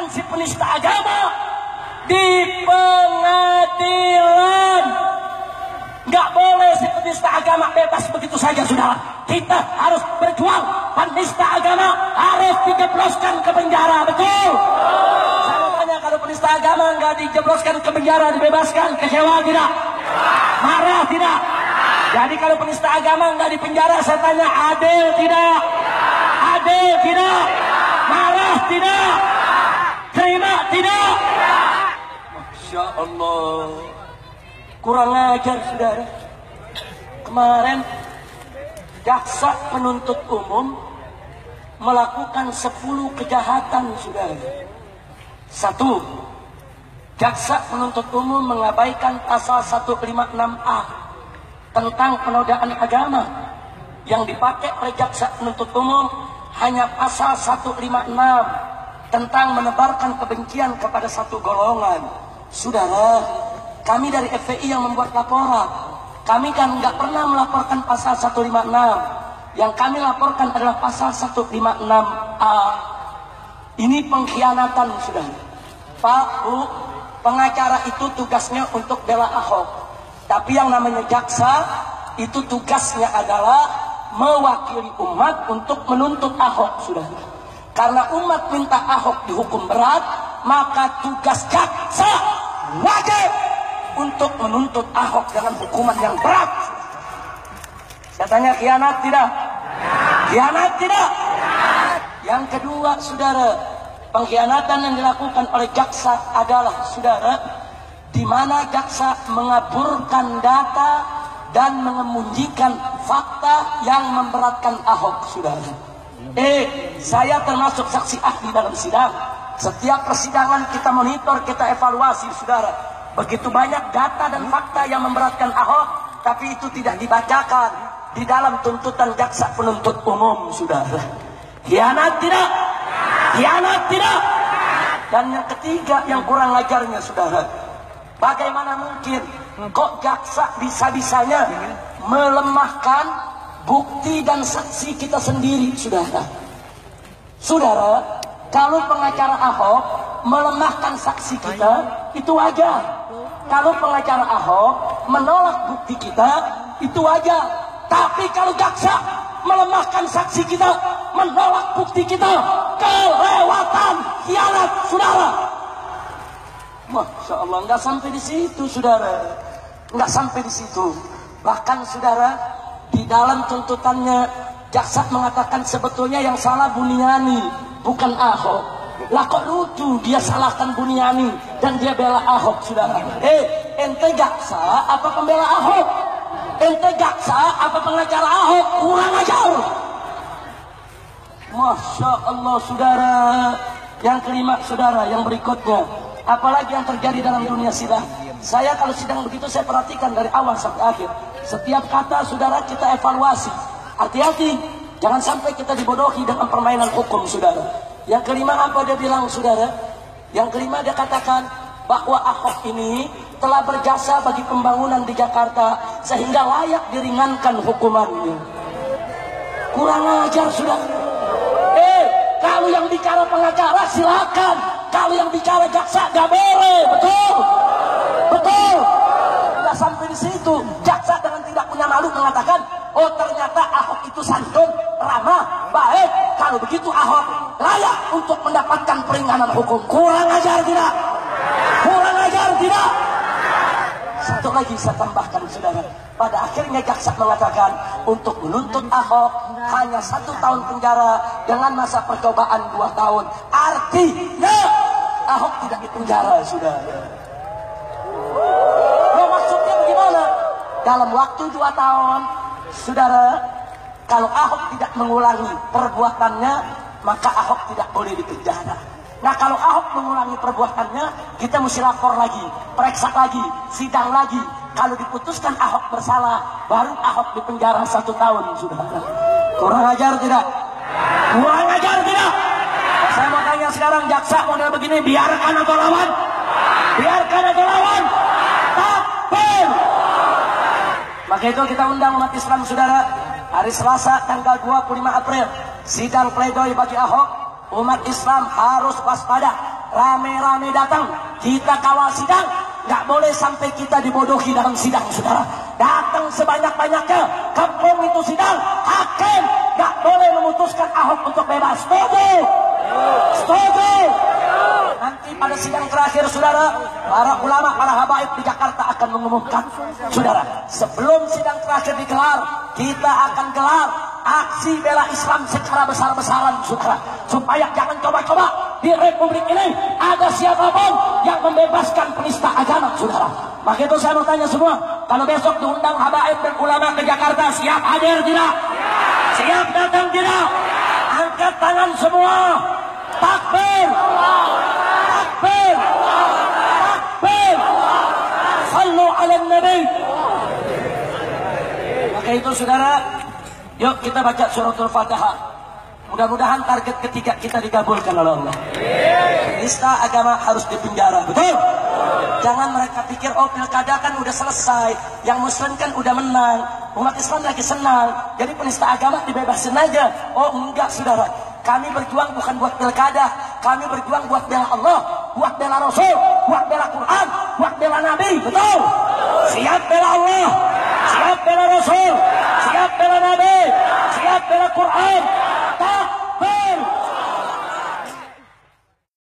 menempatkan si penista agama di pengadilan. Nggak boleh si penista agama bebas begitu saja, saudara. Kita harus berjuang. Penista agama harus dijebloskan ke penjara, betul? Saya mau tanya, kalau penista agama nggak dijebloskan ke penjara, dibebaskan, kecewa tidak? Marah tidak? Jadi kalau penista agama nggak di penjara, saya tanya, adil tidak? Adil tidak? Marah tidak? Terima tidak? Masya Allah, kurang ajar, saudara. Kemarin jaksa penuntut umum melakukan 10 kejahatan, saudara. 1. Jaksa penuntut umum mengabaikan pasal 156A tentang penodaan agama. Yang dipakai oleh jaksa penuntut umum hanya pasal 156 tentang menebarkan kebencian kepada satu golongan. Saudara, kami dari FPI yang membuat laporan, kami kan nggak pernah melaporkan pasal 156. Yang kami laporkan adalah pasal 156A. Ini pengkhianatan, saudara. Pak, Bu, pengacara itu tugasnya untuk bela Ahok. Tapi yang namanya jaksa, itu tugasnya adalah mewakili umat untuk menuntut Ahok, saudara. Karena umat minta Ahok dihukum berat, maka tugas jaksa wajib untuk menuntut Ahok dengan hukuman yang berat. Saya tanya, khianat tidak? Khianat tidak? Yang kedua, saudara, pengkhianatan yang dilakukan oleh jaksa adalah, saudara, di mana jaksa mengaburkan data dan mengemunyikan fakta yang memberatkan Ahok, saudara. Saya termasuk saksi ahli dalam sidang. Setiap persidangan kita monitor, kita evaluasi, saudara. Begitu banyak data dan fakta yang memberatkan Ahok, tapi itu tidak dibacakan di dalam tuntutan jaksa penuntut umum, saudara. Khianat tidak? Khianat tidak? Dan yang ketiga, yang kurang ajarnya, saudara, bagaimana mungkin kok jaksa bisa-bisanya melemahkan bukti dan saksi kita sendiri, saudara? Saudara, kalau pengacara Ahok melemahkan saksi kita, itu wajar. Kalau pengacara Ahok menolak bukti kita, itu wajar. Tapi kalau jaksa melemahkan saksi kita, menolak bukti kita, kelewatan, khianat, saudara. Masya Allah, nggak sampai di situ, saudara. Nggak sampai di situ. Bahkan, saudara, di dalam tuntutannya, jaksa mengatakan sebetulnya yang salah Buniani, bukan Ahok. Lah kok lucu, dia salahkan Buniani dan dia bela Ahok, saudara. Ente jaksa apa pembela Ahok? Ente jaksa apa pengacara Ahok? Kurang ajar. Masya Allah, saudara. Yang kelima, saudara, yang berikutnya, apalagi yang terjadi dalam dunia sidang. Saya kalau sidang begitu, saya perhatikan dari awal sampai akhir. Setiap kata, saudara, kita evaluasi. Hati-hati, jangan sampai kita dibodohi dengan permainan hukum, saudara. Yang kelima, apa dia bilang, saudara? Yang kelima, dia katakan bahwa Ahok ini telah berjasa bagi pembangunan di Jakarta sehingga layak diringankan hukumannya. Kurang ajar, saudara. Kalau yang bicara pengacara silakan, kalau yang bicara jaksa gak boleh, betul? Betul? Nggak sampai di situ, jaksa dengan tidak punya malu mengatakan, oh ternyata Ahok itu santun, ramah, baik. Kalau begitu Ahok layak untuk mendapatkan peringanan hukum. Kurang ajar tidak? Kurang ajar tidak? Satu lagi saya tambahkan, saudara. Pada akhirnya jaksa mengatakan untuk menuntut Ahok hanya 1 tahun penjara dengan masa percobaan 2 tahun. Artinya Ahok tidak dipenjara, saudara. Nah, maksudnya bagaimana? Dalam waktu 2 tahun, saudara, kalau Ahok tidak mengulangi perbuatannya, maka Ahok tidak boleh dipenjara. Nah, kalau Ahok mengulangi perbuatannya, kita mesti lapor lagi, periksa lagi, sidang lagi. Kalau diputuskan Ahok bersalah, baru Ahok dipenjara 1 tahun, saudara. Kurang ajar tidak? Kurang ajar tidak? Nah, saya mau tanya sekarang, jaksa model begini, biarkan atau lawan? Biarkan atau lawan? Takbir! Maka itu kita undang umat Islam, saudara. Hari Selasa tanggal 25 April, sidang pledoi bagi Ahok. Umat Islam harus waspada. rame-rame datang, kita kawal sidang. Nggak boleh sampai kita dibodohi dalam sidang, saudara. Datang sebanyak-banyaknya, kepung itu sidang, hakim nggak boleh memutuskan Ahok untuk bebas. Setuju? Setuju? Nanti pada sidang terakhir, saudara, para ulama, para habaib di Jakarta akan mengumumkan, saudara, sebelum sidang terakhir digelar, kita akan gelar aksi bela Islam secara besar-besaran, saudara, supaya jangan coba-coba di Republik ini ada siapapun yang membebaskan penista agama, saudara. Maka itu saya mau tanya semua, kalau besok diundang habaib dan ulama ke Jakarta, siap hadir tidak? Siap datang tidak? Angkat tangan semua. Takbir! Takbir! Takbir! Sallu ala Nabi. Maka itu, saudara, yuk kita baca suratul Fatihah. Mudah-mudahan target ketiga kita digabulkan oleh Allah. Penista agama harus dipenjara, betul? Jangan mereka pikir, oh pilkada kan udah selesai, yang muslim kan udah menang, umat Islam lagi senang, jadi penista agama dibebasin aja. Oh enggak, saudara, kami berjuang bukan buat pilkada, kami berjuang buat bela Allah, buat bela Rasul, buat bela Quran, buat bela Nabi, betul? Siap bela Allah, siap bela Rasul, siap bela Nabi, siap bela Quran. Takbir!